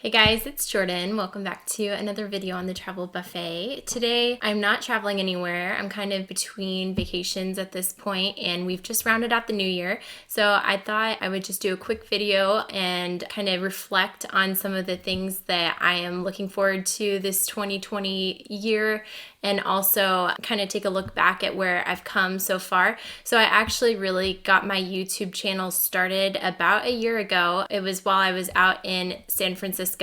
Hey guys, it's Jordan. Welcome back to another video on the Travel Buffet. Today, I'm not traveling anywhere. I'm kind of between vacations at this point, and we've just rounded out the new year. So I thought I would just do a quick video and kind of reflect on some of the things that I am looking forward to this 2020 year, and also kind of take a look back at where I've come so far. So I actually really got my YouTube channel started about a year ago. It was while I was out in San Francisco,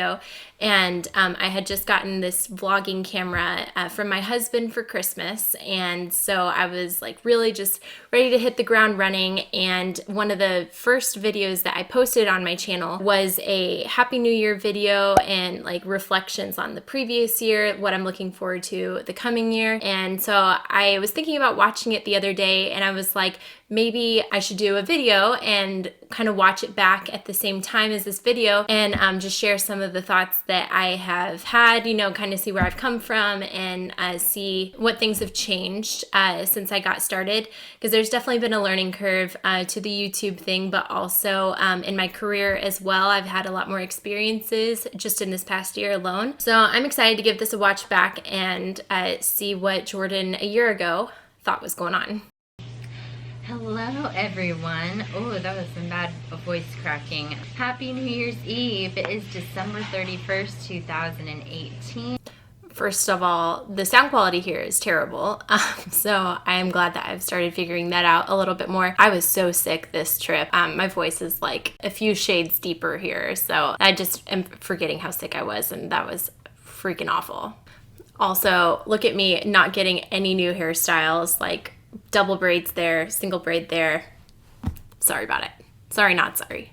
and I had just gotten this vlogging camera from my husband for Christmas, and so I was like really just ready to hit the ground running. And one of the first videos that I posted on my channel was a Happy New Year video and like reflections on the previous year, what I'm looking forward to the coming year. And so I was thinking about watching it the other day, and I was like, maybe I should do a video and kind of watch it back at the same time as this video and just share some of the thoughts that I have had, kind of see where I've come from and see what things have changed since I got started. Because there's definitely been a learning curve to the YouTube thing, but also in my career as well. I've had a lot more experiences just in this past year alone. So I'm excited to give this a watch back and see what Jordan a year ago thought was going on. Hello everyone. Oh, that was some bad voice cracking. Happy New Year's Eve. It is December 31st, 2018. First of all, the sound quality here is terrible. So I am glad that I've started figuring that out a little bit more. I was so sick this trip. My voice is like a few shades deeper here. So I just am forgetting how sick I was, and that was freaking awful. Also, look at me not getting any new hairstyles, like double braids there, single braid there. Sorry about it. Sorry, not sorry.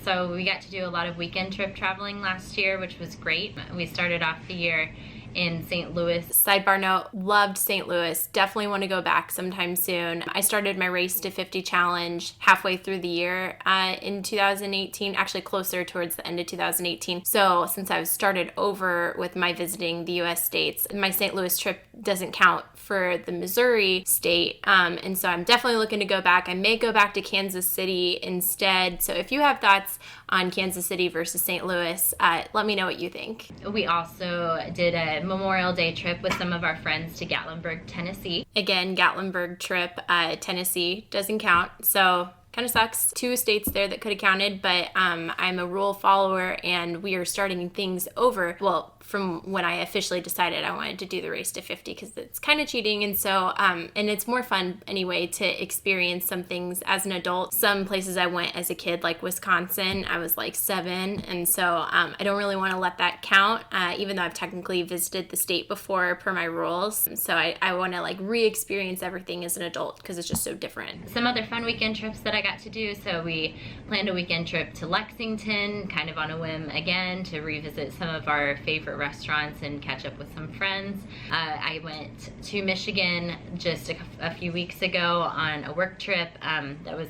So we got to do a lot of weekend trip traveling last year, which was great. We started off the year in St. Louis. Sidebar note, loved St. Louis. Definitely want to go back sometime soon. I started my Race to 50 challenge halfway through the year in 2018, actually closer towards the end of 2018. So since I've started over with my visiting the US states, my St. Louis trip doesn't count for the Missouri state. And so I'm definitely looking to go back. I may go back to Kansas City instead. So if you have thoughts on Kansas City versus St. Louis, let me know what you think. We also did a Memorial Day trip with some of our friends to Gatlinburg, Tennessee. Again, Gatlinburg trip, Tennessee doesn't count. So kind of sucks. 2 states there that could have counted, but I'm a rule follower, and we are starting things over. Well, from when I officially decided I wanted to do the Race to 50, because it's kind of cheating, and so and it's more fun anyway to experience some things as an adult. Some places I went as a kid, like Wisconsin, I was like 7, and so I don't really want to let that count, even though I've technically visited the state before per my rules. So I want to like re-experience everything as an adult because it's just so different. Some other fun weekend trips that I got to do. So we planned a weekend trip to Lexington, kind of on a whim again, to revisit some of our favorite restaurants and catch up with some friends. I went to Michigan just a few weeks ago on a work trip. That was,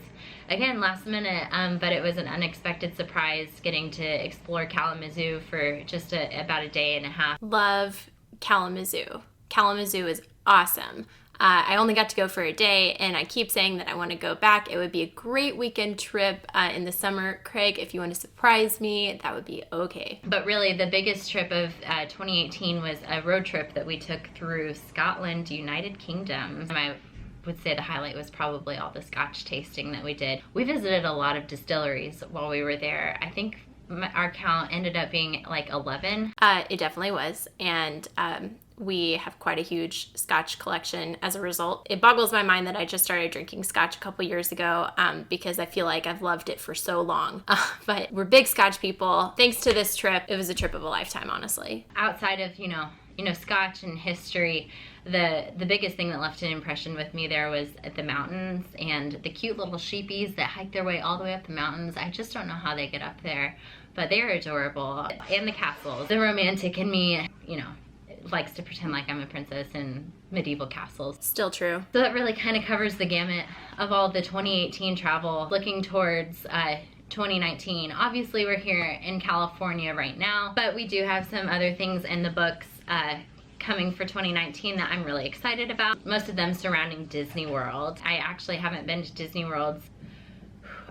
again, last minute, but it was an unexpected surprise getting to explore Kalamazoo for just about a day and a half. Love Kalamazoo. Kalamazoo is awesome. I only got to go for a day, and I keep saying that I want to go back. It would be a great weekend trip in the summer. Craig, if you want to surprise me, that would be okay. But really, the biggest trip of 2018 was a road trip that we took through Scotland, United Kingdom. I would say the highlight was probably all the Scotch tasting that we did. We visited a lot of distilleries while we were there. I think our count ended up being like 11. It definitely was, and we have quite a huge Scotch collection as a result. It boggles my mind that I just started drinking Scotch a couple years ago because I feel like I've loved it for so long. But we're big Scotch people. Thanks to this trip, it was a trip of a lifetime, honestly. Outside of, Scotch and history, the biggest thing that left an impression with me there was the mountains and the cute little sheepies that hike their way all the way up the mountains. I just don't know how they get up there, but they're adorable. And the castles. The romantic in me, likes to pretend like I'm a princess in medieval castles. Still true. So that really kind of covers the gamut of all the 2018 travel. Looking towards 2019. Obviously, we're here in California right now, but we do have some other things in the books coming for 2019 that I'm really excited about. Most of them surrounding Disney World. I actually haven't been to Disney World,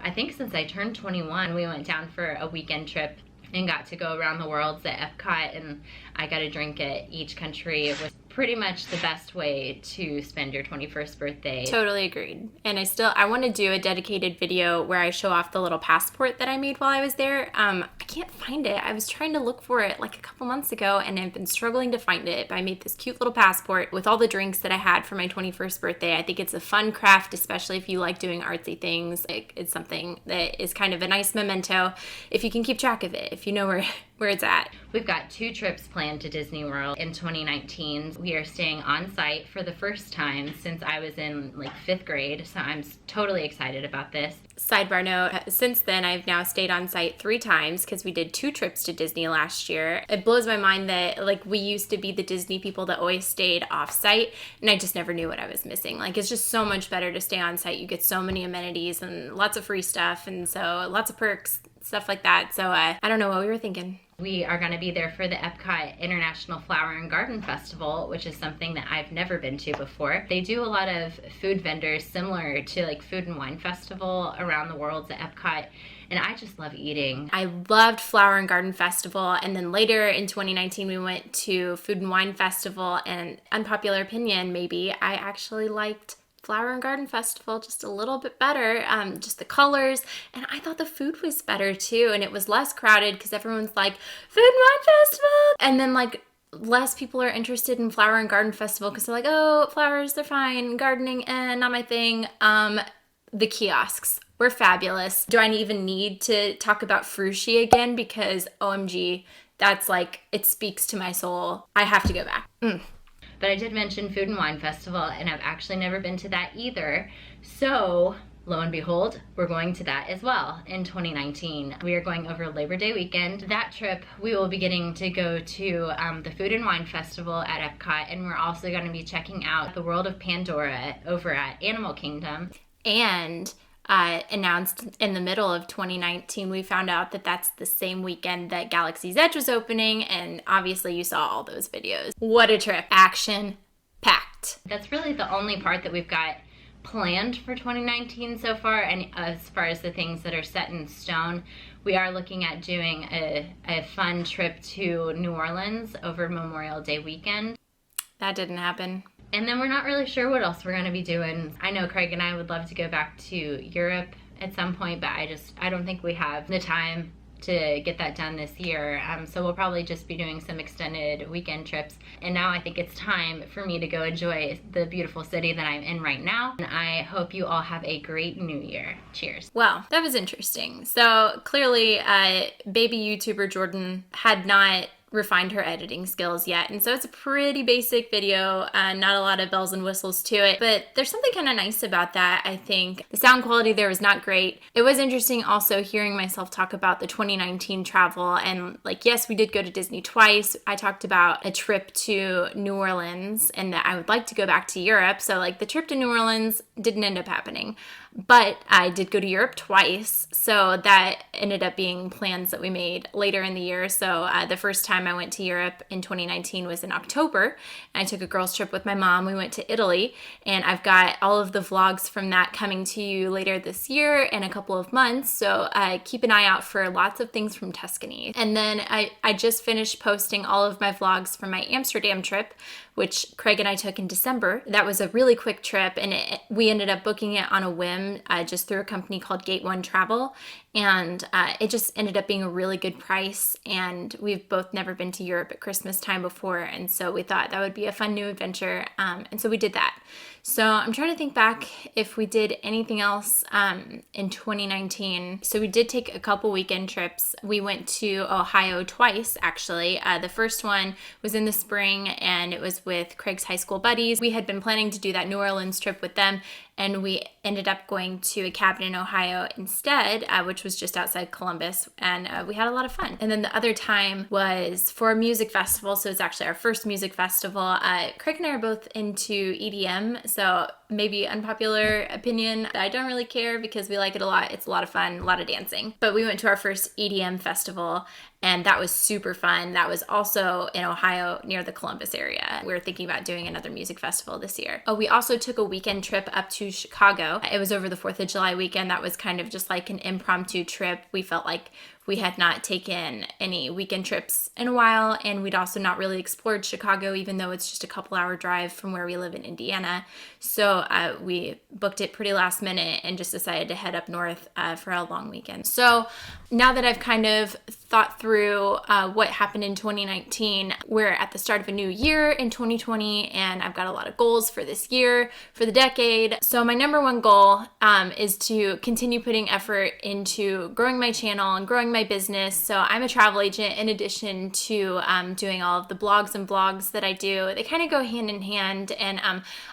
I think, since I turned 21. We went down for a weekend trip and got to go around the world at Epcot, and I got a drink at each country. It was pretty much the best way to spend your 21st birthday. Totally agreed. And I want to do a dedicated video where I show off the little passport that I made while I was there. I can't find it. I was trying to look for it like a couple months ago, and I've been struggling to find it. But I made this cute little passport with all the drinks that I had for my 21st birthday. I think it's a fun craft, especially if you like doing artsy things. It's something that is kind of a nice memento if you can keep track of it, if you know where it's at. We've got 2 trips planned to Disney World in 2019. We are staying on site for the first time since I was in like 5th grade, so I'm totally excited about this. Sidebar note, since then I've now stayed on site 3 times because we did 2 trips to Disney last year. It blows my mind that like we used to be the Disney people that always stayed off site, and I just never knew what I was missing. Like, it's just so much better to stay on site. You get so many amenities and lots of free stuff, and so lots of perks, stuff like that. So I don't know what we were thinking. We are going to be there for the Epcot International Flower and Garden Festival, which is something that I've never been to before. They do a lot of food vendors similar to like Food and Wine Festival around the world at Epcot, and I just love eating. I loved Flower and Garden Festival, and then later in 2019 we went to Food and Wine Festival, and unpopular opinion maybe, I actually liked Flower and Garden Festival just a little bit better, just the colors, and I thought the food was better too, and it was less crowded because everyone's like, Food and Wine Festival, and then like less people are interested in Flower and Garden Festival because they're like, oh, flowers, they're fine, gardening, not my thing. The kiosks were fabulous. Do I even need to talk about Frushi again? Because OMG, that's like, it speaks to my soul. I have to go back. But I did mention Food and Wine Festival, and I've actually never been to that either. So, lo and behold, we're going to that as well in 2019. We are going over Labor Day weekend. That trip, we will be getting to go to the Food and Wine Festival at Epcot, and we're also going to be checking out the World of Pandora over at Animal Kingdom. And announced in the middle of 2019, we found out that that's the same weekend that Galaxy's Edge was opening, and obviously you saw all those videos. What a trip. Action packed. That's really the only part that we've got planned for 2019 so far, and as far as the things that are set in stone, we are looking at doing a fun trip to New Orleans over Memorial Day weekend. That didn't happen. And then we're not really sure what else we're going to be doing. I know Craig and I would love to go back to Europe at some point, but I don't think we have the time to get that done this year. So we'll probably just be doing some extended weekend trips. And now I think it's time for me to go enjoy the beautiful city that I'm in right now. And I hope you all have a great new year. Cheers. Well, that was interesting. So clearly, baby YouTuber Jordan had not refined her editing skills yet, and so it's a pretty basic video, not a lot of bells and whistles to it, but there's something kind of nice about that. I think the sound quality there was not great. It was interesting also hearing myself talk about the 2019 travel, and like, yes, we did go to Disney twice. I talked about a trip to New Orleans and that I would like to go back to Europe, so like the trip to New Orleans didn't end up happening. But I did go to Europe twice, so that ended up being plans that we made later in the year. So the first time I went to Europe in 2019 was in October. I took a girls' trip with my mom. We went to Italy, and I've got all of the vlogs from that coming to you later this year in a couple of months. So keep an eye out for lots of things from Tuscany. And then I just finished posting all of my vlogs from my Amsterdam trip, which Craig and I took in December. That was a really quick trip, and we ended up booking it on a whim just through a company called Gate One Travel, and it just ended up being a really good price, and we've both never been to Europe at Christmas time before, and so we thought that would be a fun new adventure, and so we did that. So I'm trying to think back if we did anything else in 2019. So we did take a couple weekend trips. We went to Ohio twice, actually. The first one was in the spring, and it was with Craig's high school buddies. We had been planning to do that New Orleans trip with them, and we ended up going to a cabin in Ohio instead, which was just outside Columbus, and we had a lot of fun. And then the other time was for a music festival, so it's actually our first music festival. Craig and I are both into EDM, so maybe unpopular opinion, I don't really care because we like it a lot. It's a lot of fun, a lot of dancing. But we went to our first EDM festival, and that was super fun. That was also in Ohio near the Columbus area. We were thinking about doing another music festival this year. Oh, we also took a weekend trip up to Chicago. It was over the 4th of July weekend. That was kind of just like an impromptu trip. We felt like We had not taken any weekend trips in a while, and we'd also not really explored Chicago, even though it's just a couple-hour drive from where we live in Indiana. So we booked it pretty last minute and just decided to head up north for a long weekend. So now that I've kind of thought through what happened in 2019, we're at the start of a new year in 2020, and I've got a lot of goals for this year, for the decade. So my number one goal is to continue putting effort into growing my channel and growing my business. So I'm a travel agent in addition to doing all of the blogs and vlogs that I do. They kind of go hand in hand, and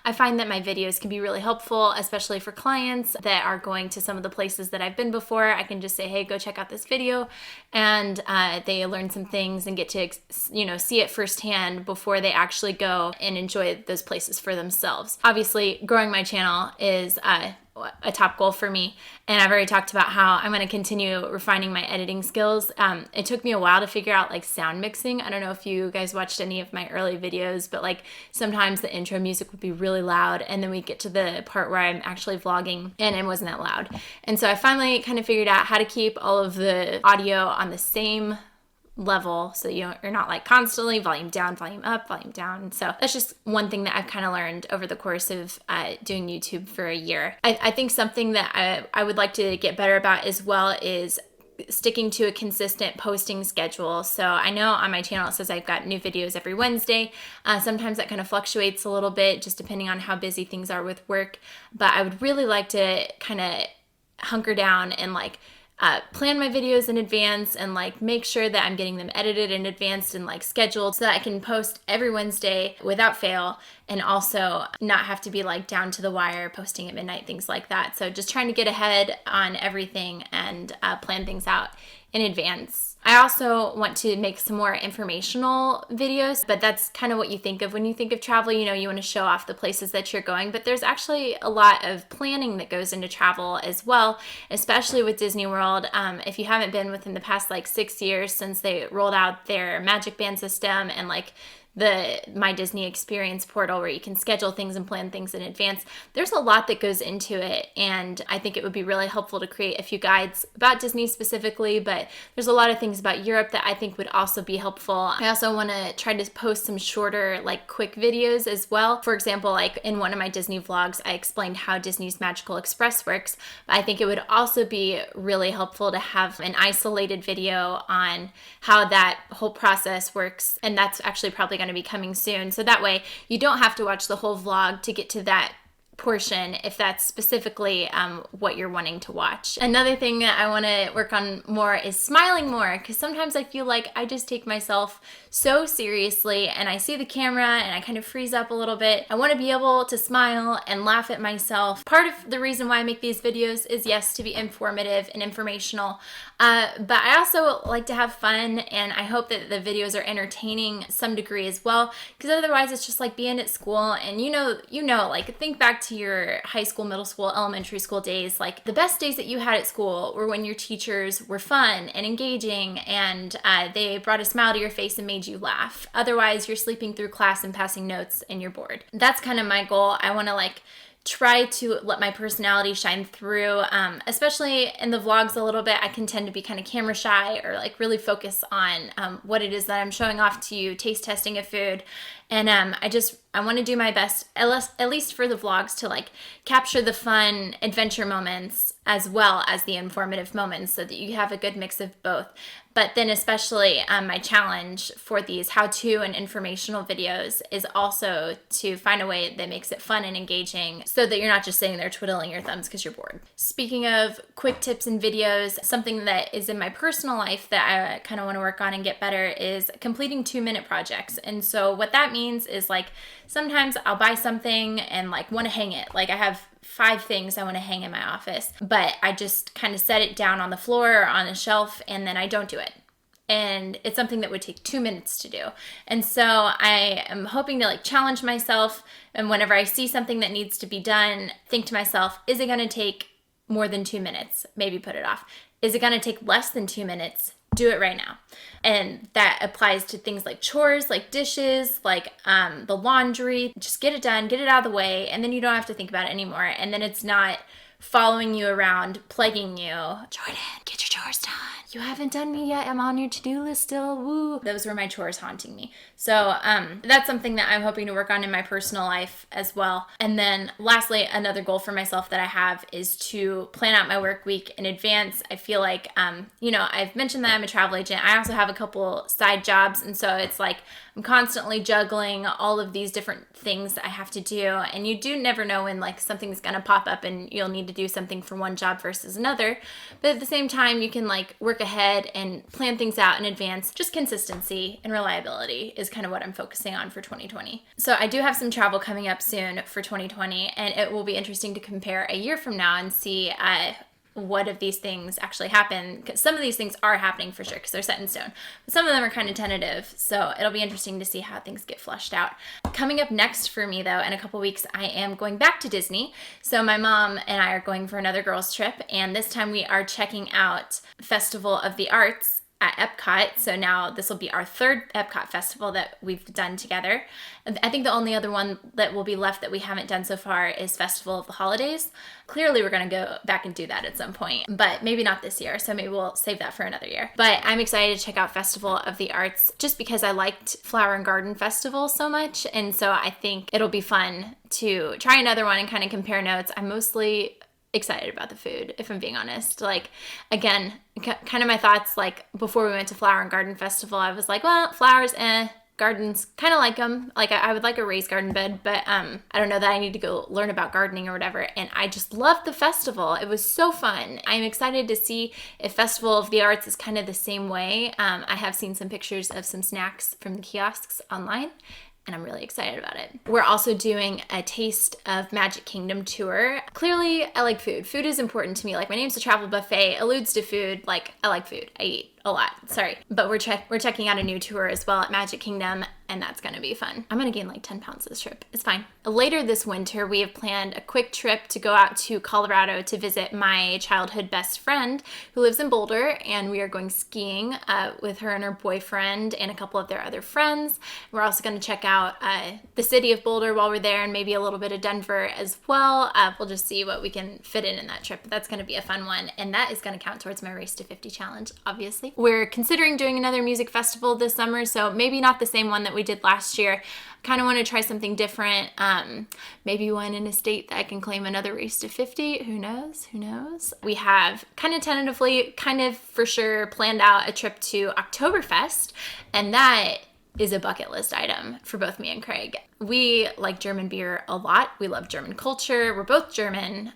I find that my videos can be really helpful, especially for clients that are going to some of the places that I've been before. I can just say, hey, go check out this video, and they learn some things and get to see it firsthand before they actually go and enjoy those places for themselves. Obviously, growing my channel is a top goal for me, and I've already talked about how I'm going to continue refining my editing skills. It took me a while to figure out like sound mixing. I don't know if you guys watched any of my early videos, but like sometimes the intro music would be really loud, and then we get to the part where I'm actually vlogging and it wasn't that loud. And so I finally kind of figured out how to keep all of the audio on the same level, so you're not like constantly volume down, volume up, volume down. So that's just one thing that I've kind of learned over the course of doing YouTube for a year. I think something that I would like to get better about as well is sticking to a consistent posting schedule. So I know on my channel it says I've got new videos every Wednesday. Sometimes that kind of fluctuates a little bit just depending on how busy things are with work, but I would really like to kind of hunker down and like plan my videos in advance and like make sure that I'm getting them edited in advance and like scheduled so that I can post every Wednesday without fail, and also not have to be like down to the wire posting at midnight, things like that. So just trying to get ahead on everything and plan things out in advance. I also want to make some more informational videos, but that's kind of what you think of when you think of travel. You want to show off the places that you're going, but there's actually a lot of planning that goes into travel as well, especially with Disney World. If you haven't been within the past like 6 years since they rolled out their Magic Band system and like the My Disney Experience portal where you can schedule things and plan things in advance, there's a lot that goes into it, and I think it would be really helpful to create a few guides about Disney specifically, but there's a lot of things about Europe that I think would also be helpful. I also want to try to post some shorter like quick videos as well. For example, like in one of my Disney vlogs, I explained how Disney's Magical Express works, but I think it would also be really helpful to have an isolated video on how that whole process works, and that's actually probably going to be coming soon. So that way you don't have to watch the whole vlog to get to that portion if that's specifically what you're wanting to watch. Another thing that I want to work on more is smiling more, because sometimes I feel like I just take myself so seriously and I see the camera and I kind of freeze up a little bit. I want to be able to smile and laugh at myself. Part of the reason why I make these videos is, yes, to be informative and informational, but I also like to have fun, and I hope that the videos are entertaining some degree as well, because otherwise it's just like being at school, and like think back to your high school, middle school, elementary school days. Like the best days that you had at school were when your teachers were fun and engaging, and they brought a smile to your face and made you laugh. Otherwise you're sleeping through class and passing notes and you're bored. That's kind of my goal. I want to like try to let my personality shine through, especially in the vlogs a little bit. I can tend to be kind of camera shy, or like really focus on what it is that I'm showing off to you, taste testing of food. And I want to do my best, at least for the vlogs, to like capture the fun adventure moments as well as the informative moments, so that you have a good mix of both. But then especially my challenge for these how-to and informational videos is also to find a way that makes it fun and engaging, so that you're not just sitting there twiddling your thumbs because you're bored. Speaking of quick tips and videos, something that is in my personal life that I kind of want to work on and get better is completing 2-minute projects. And so what that means is like sometimes I'll buy something and like want to hang it. Like I have 5 things I want to hang in my office, but I just kind of set it down on the floor or on a shelf, and then I don't do it. And it's something that would take 2 minutes to do. And so I am hoping to like challenge myself, and whenever I see something that needs to be done, think to myself, is it going to take more than 2 minutes? Maybe put it off. Is it going to take less than 2 minutes? Do it right now. And that applies to things like chores, like dishes, like the laundry. Just get it done, get it out of the way, and then you don't have to think about it anymore. And then it's not following you around, plaguing you. Jordan, get your chores done. You haven't done me yet. I'm on your to-do list still. Woo. Those were my chores haunting me. So that's something that I'm hoping to work on in my personal life as well. And then lastly, another goal for myself that I have is to plan out my work week in advance. I feel like, I've mentioned that I'm a travel agent. I also have a couple side jobs. And so it's like I'm constantly juggling all of these different things that I have to do. And you do never know when like something's going to pop up and you'll need to do something for one job versus another. But at the same time, you can like work ahead and plan things out in advance. Just consistency and reliability is kind of what I'm focusing on for 2020. So I do have some travel coming up soon for 2020, and it will be interesting to compare a year from now and see what of these things actually happen. Some of these things are happening for sure because they're set in stone, but some of them are kind of tentative, so it'll be interesting to see how things get fleshed out. Coming up next for me though, in a couple weeks, I am going back to Disney. So my mom and I are going for another girls trip, and this time we are checking out Festival of the Arts at Epcot. So now this will be our third Epcot festival that we've done together. I think the only other one that will be left that we haven't done so far is Festival of the Holidays. Clearly we're going to go back and do that at some point, but maybe not this year. So maybe we'll save that for another year. But I'm excited to check out Festival of the Arts just because I liked Flower and Garden Festival so much. And so I think it'll be fun to try another one and kind of compare notes. I'm mostly excited about the food, if I'm being honest. Like, again, kind of my thoughts, like, before we went to Flower and Garden Festival, I was like, well, flowers, gardens, kind of like them. Like, I would like a raised garden bed, but I don't know that I need to go learn about gardening or whatever. And I just loved the festival. It was so fun. I'm excited to see if Festival of the Arts is kind of the same way. I have seen some pictures of some snacks from the kiosks online, and I'm really excited about it. We're also doing a Taste of Magic Kingdom tour. Clearly, I like food. Food is important to me. Like, my name's a travel buffet, alludes to food. Like, I like food. I eat a lot. Sorry. But we're checking out a new tour as well at Magic Kingdom, and that's gonna be fun. I'm gonna gain like 10 pounds this trip. It's fine. Later this winter, we have planned a quick trip to go out to Colorado to visit my childhood best friend who lives in Boulder, and we are going skiing with her and her boyfriend and a couple of their other friends. We're also gonna check out the city of Boulder while we're there, and maybe a little bit of Denver as well. We'll just see what we can fit in that trip. But that's gonna be a fun one, and that is gonna count towards my Race to 50 challenge, obviously. We're considering doing another music festival this summer, so maybe not the same one that we did last year. Kind of want to try something different. Maybe one in a state that I can claim another Race to 50. Who knows? Who knows? We have kind of tentatively, kind of for sure planned out a trip to Oktoberfest, and that is a bucket list item for both me and Craig. We like German beer a lot. We love German culture. We're both German.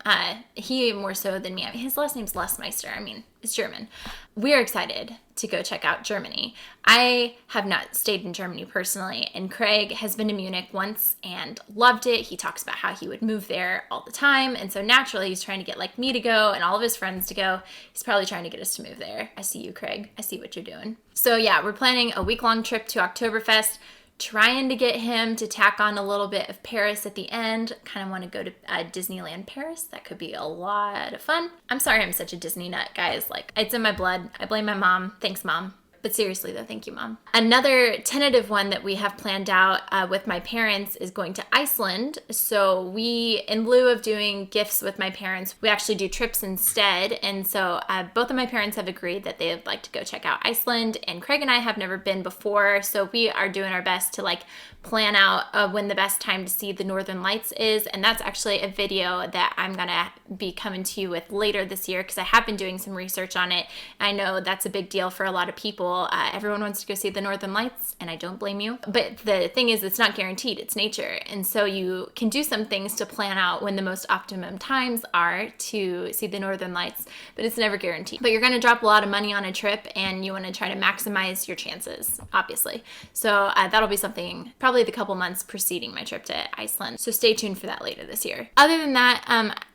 He more so than me. I mean, his last name's Lessmeister. I mean, it's German. We are excited to go check out Germany. I have not stayed in Germany personally, and Craig has been to Munich once and loved it. He talks about how he would move there all the time, and so naturally he's trying to get like me to go and all of his friends to go. He's probably trying to get us to move there. I see you, Craig. I see what you're doing. So yeah, we're planning a week-long trip to Oktoberfest, trying to get him to tack on a little bit of Paris at the end. Kind of want to go to Disneyland Paris. That could be a lot of fun. I'm sorry I'm such a Disney nut, guys. Like, it's in my blood. I blame my mom. Thanks, Mom. But seriously though, thank you, Mom. Another tentative one that we have planned out with my parents is going to Iceland. So we, in lieu of doing gifts with my parents, we actually do trips instead. And so both of my parents have agreed that they would like to go check out Iceland, and Craig and I have never been before. So we are doing our best to like plan out when the best time to see the Northern Lights is. And that's actually a video that I'm gonna be coming to you with later this year, because I have been doing some research on it. I know that's a big deal for a lot of people. Everyone wants to go see the Northern Lights, and I don't blame you. But the thing is, it's not guaranteed. It's nature. And so you can do some things to plan out when the most optimum times are to see the Northern Lights, but it's never guaranteed. But you're going to drop a lot of money on a trip, and you want to try to maximize your chances, obviously. So that'll be something probably the couple months preceding my trip to Iceland. So stay tuned for that later this year. Other than that,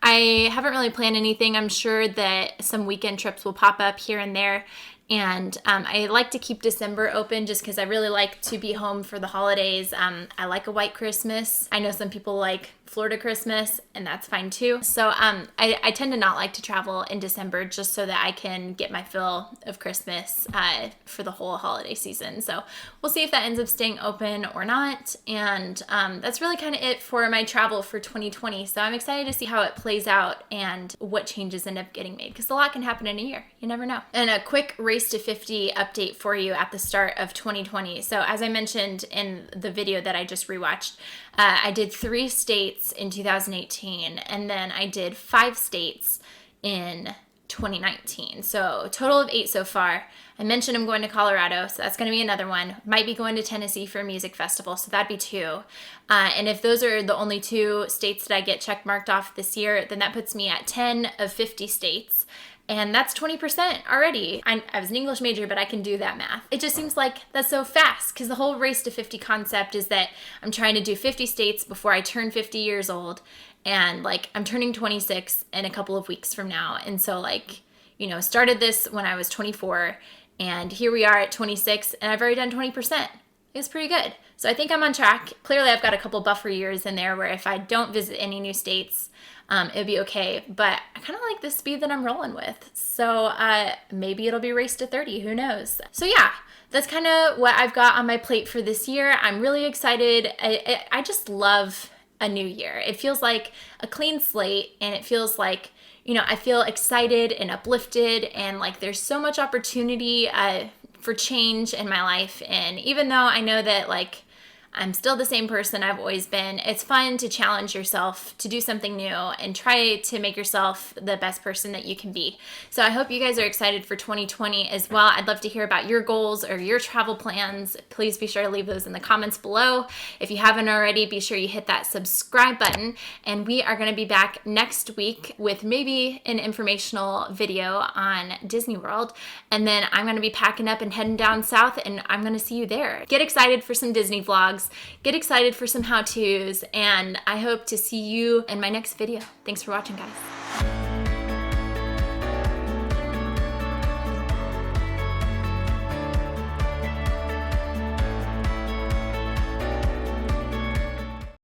I haven't really planned anything. I'm sure that some weekend trips will pop up here and there. And I like to keep December open just because I really like to be home for the holidays. I like a white Christmas. I know some people like Florida Christmas, and that's fine too. So I tend to not like to travel in December just so that I can get my fill of Christmas for the whole holiday season. So we'll see if that ends up staying open or not. And that's really kind of it for my travel for 2020. So I'm excited to see how it plays out and what changes end up getting made, because a lot can happen in a year. You never know. And a quick Race to 50 update for you at the start of 2020. So as I mentioned in the video that I just rewatched, I did 3 states in 2018, and then I did 5 states in 2019. So a total of 8 so far. I mentioned I'm going to Colorado, so that's going to be another one. Might be going to Tennessee for a music festival, so that'd be 2. And if those are the only 2 states that I get check marked off this year, then that puts me at 10 of 50 states. And that's 20% already. I was an English major, but I can do that math. It just seems like that's so fast, because the whole Race to 50 concept is that I'm trying to do 50 states before I turn 50 years old. And like, I'm turning 26 in a couple of weeks from now. And so like, you know, started this when I was 24, and here we are at 26, and I've already done 20%. It's pretty good. So I think I'm on track. Clearly, I've got a couple buffer years in there where if I don't visit any new states, it'll be okay. But I kind of like the speed that I'm rolling with. So maybe it'll be Race to 30. Who knows? So yeah, that's kind of what I've got on my plate for this year. I'm really excited. I just love a new year. It feels like a clean slate, and it feels like, you know, I feel excited and uplifted, and like there's so much opportunity for change in my life. And even though I know that like I'm still the same person I've always been, it's fun to challenge yourself to do something new and try to make yourself the best person that you can be. So I hope you guys are excited for 2020 as well. I'd love to hear about your goals or your travel plans. Please be sure to leave those in the comments below. If you haven't already, be sure you hit that subscribe button. And we are going to be back next week with maybe an informational video on Disney World. And then I'm going to be packing up and heading down south, and I'm going to see you there. Get excited for some Disney vlogs. Get excited for some how-tos, and I hope to see you in my next video. Thanks for watching, guys.